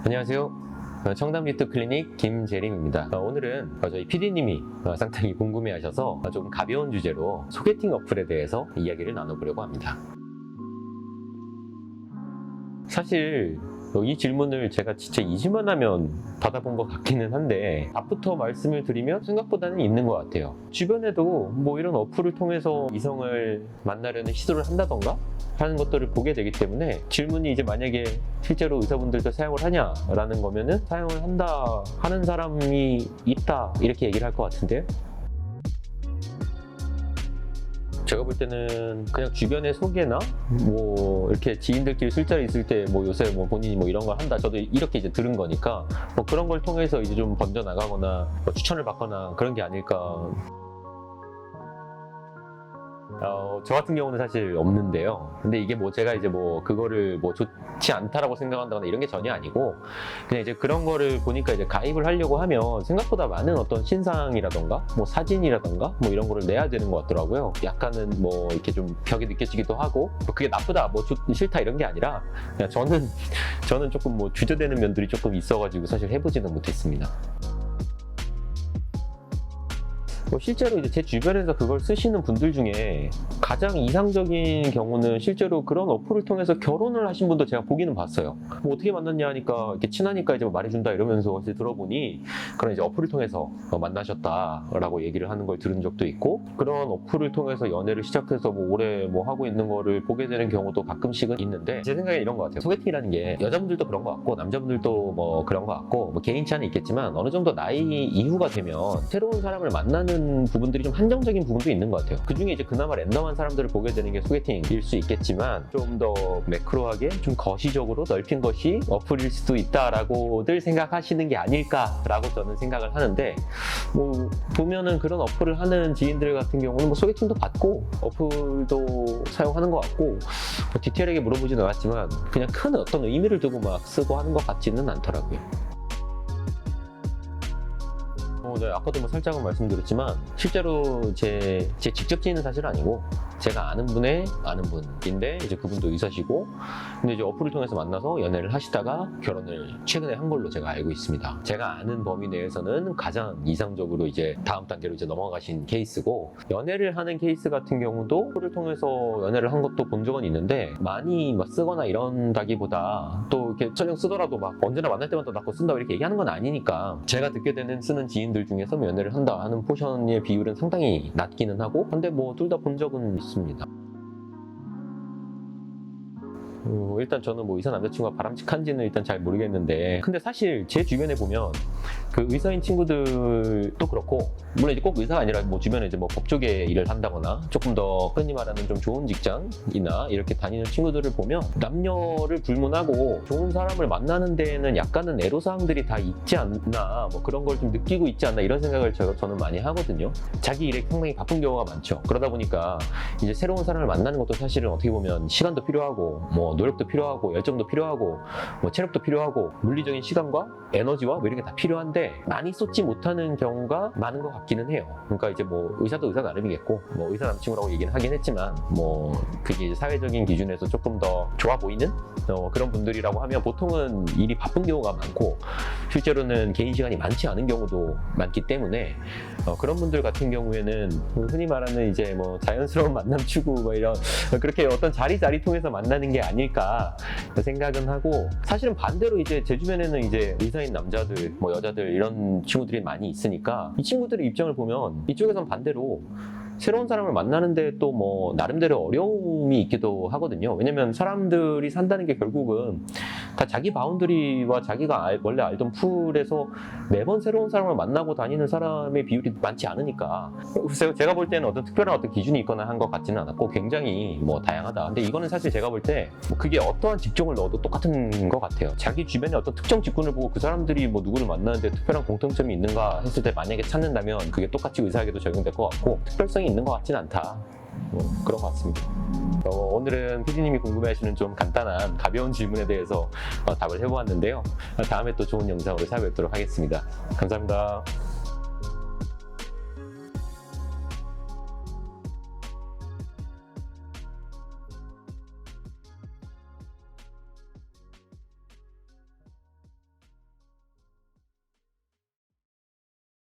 안녕하세요. 청담 뷰티 클리닉 김재림입니다. 오늘은 저희 PD님이 상당히 궁금해하셔서 조금 가벼운 주제로 소개팅 어플에 대해서 이야기를 나눠보려고 합니다. 사실 이 질문을 제가 진짜 잊을만 하면 받아본 것 같기는 한데, 답부터 말씀을 드리면 생각보다는 있는 것 같아요. 주변에도 뭐 이런 어플을 통해서 이성을 만나려는 시도를 한다던가 하는 것들을 보게 되기 때문에, 질문이 이제 만약에 실제로 의사분들도 사용을 하냐라는 거면은 사용을 한다 하는 사람이 있다 이렇게 얘기를 할 것 같은데요. 제가 볼 때는 그냥 주변의 소개나 뭐 이렇게 지인들끼리 술자리 있을 때 뭐 요새 뭐 본인이 뭐 이런 걸 한다, 저도 이렇게 이제 들은 거니까 뭐 그런 걸 통해서 이제 좀 번져 나가거나 뭐 추천을 받거나 그런 게 아닐까. 저 같은 경우는 사실 없는데요. 근데 이게 뭐 제가 이제 뭐 그거를 뭐 좋지 않다라고 생각한다거나 이런 게 전혀 아니고, 그냥 이제 그런 거를 보니까 이제 가입을 하려고 하면 생각보다 많은 어떤 신상이라던가 뭐 사진이라던가 뭐 이런 거를 내야 되는 것 같더라고요. 약간은 뭐 이렇게 좀 벽이 느껴지기도 하고, 뭐 그게 나쁘다 뭐 싫다 이런 게 아니라, 그냥 저는 조금 뭐 주저되는 면들이 조금 있어가지고 사실 해보지는 못했습니다. 실제로 이제 제 주변에서 그걸 쓰시는 분들 중에 가장 이상적인 경우는 실제로 그런 어플을 통해서 결혼을 하신 분도 제가 보기는 봤어요. 뭐 어떻게 만났냐 하니까 이렇게 친하니까 이제 뭐 말해준다 이러면서 이제 들어보니 그런 이제 어플을 통해서 만나셨다라고 얘기를 하는 걸 들은 적도 있고, 그런 어플을 통해서 연애를 시작해서 뭐 오래 뭐 하고 있는 거를 보게 되는 경우도 가끔씩은 있는데, 제 생각에 이런 것 같아요. 소개팅이라는 게 여자분들도 그런 것 같고 남자분들도 뭐 그런 것 같고, 뭐 개인 차는 있겠지만 어느 정도 나이 이후가 되면 새로운 사람을 만나는 부분들이 좀 한정적인 부분도 있는 것 같아요. 그 중에 이제 그나마 랜덤한 사람들을 보게 되는 게 소개팅일 수 있겠지만, 좀 더 매크로하게 좀 거시적으로 넓힌 것이 어플일 수도 있다라고들 생각하시는 게 아닐까라고 저는 생각을 하는데, 뭐 보면은 그런 어플을 하는 지인들 같은 경우는 뭐 소개팅도 받고 어플도 사용하는 것 같고, 뭐 디테일하게 물어보지는 않았지만 그냥 큰 어떤 의미를 두고 막 쓰고 하는 것 같지는 않더라고요. 네, 아까도 뭐 살짝은 말씀드렸지만 실제로 제 직접 지인은 사실 아니고 제가 아는 분의 아는 분인데, 이제 그분도 의사시고, 근데 이제 어플을 통해서 만나서 연애를 하시다가 결혼을 최근에 한 걸로 제가 알고 있습니다. 제가 아는 범위 내에서는 가장 이상적으로 이제 다음 단계로 이제 넘어가신 케이스고, 연애를 하는 케이스 같은 경우도 어플을 통해서 연애를 한 것도 본 적은 있는데, 많이 막 쓰거나 이런다기보다, 또 이렇게 설령 쓰더라도 막 언제나 만날 때마다 나 그거 쓴다 이렇게 얘기하는 건 아니니까, 제가 듣게 되는 쓰는 지인들 중에서 뭐 연애를 한다 하는 포션의 비율은 상당히 낮기는 하고, 근데 뭐 둘 다 본 적은 있습니다. 일단 저는 뭐 의사 남자친구가 바람직한지는 일단 잘 모르겠는데, 근데 사실 제 주변에 보면 그 의사인 친구들도 그렇고, 물론 이제 꼭 의사가 아니라 뭐 주변에 이제 뭐 법 쪽에 일을 한다거나 조금 더 흔히 말하는 좀 좋은 직장이나 이렇게 다니는 친구들을 보면, 남녀를 불문하고 좋은 사람을 만나는 데에는 약간은 애로사항들이 다 있지 않나, 뭐 그런 걸 좀 느끼고 있지 않나 이런 생각을 저는 많이 하거든요. 자기 일에 상당히 바쁜 경우가 많죠. 그러다 보니까 이제 새로운 사람을 만나는 것도 사실은 어떻게 보면 시간도 필요하고 뭐 노력도 필요하고 열정도 필요하고 뭐 체력도 필요하고 물리적인 시간과 에너지와 뭐 이런 게 다 필요한데, 많이 쏟지 못하는 경우가 많은 것 같기는 해요. 그러니까 이제 뭐 의사도 의사 나름이겠고, 뭐 의사 남친구라고 얘기는 하긴 했지만, 뭐 그게 이제 사회적인 기준에서 조금 더 좋아 보이는 그런 분들이라고 하면 보통은 일이 바쁜 경우가 많고, 실제로는 개인 시간이 많지 않은 경우도 많기 때문에, 그런 분들 같은 경우에는 흔히 말하는 이제 뭐 자연스러운 만남 추구 뭐 이런, 그렇게 어떤 자리 통해서 만나는 게 아닐까 생각은 하고, 사실은 반대로 이제 제 주변에는 이제 의사인 남자들 뭐 여자들 이런 친구들이 많이 있으니까, 이 친구들의 입장을 보면 이쪽에선 반대로 새로운 사람을 만나는데 또 뭐 나름대로 어려움이 있기도 하거든요. 왜냐면 사람들이 산다는 게 결국은 다 자기 바운더리와 자기가 원래 알던 풀에서 매번 새로운 사람을 만나고 다니는 사람의 비율이 많지 않으니까, 제가 볼 때는 어떤 특별한 어떤 기준이 있거나 한 것 같지는 않았고, 굉장히 뭐 다양하다. 근데 이거는 사실 제가 볼 때 그게 어떠한 직종을 넣어도 똑같은 것 같아요. 자기 주변에 어떤 특정 직군을 보고 그 사람들이 뭐 누구를 만나는데 특별한 공통점이 있는가 했을 때 만약에 찾는다면 그게 똑같이 의사에게도 적용될 것 같고, 특별성이 있는 것 같진 않다. 뭐 그런 것 같습니다. 오늘은 PD님이 궁금해하시는 좀 간단한 가벼운 질문에 대해서 답을 해보았는데요. 다음에 또 좋은 영상으로 찾아뵙도록 하겠습니다. 감사합니다.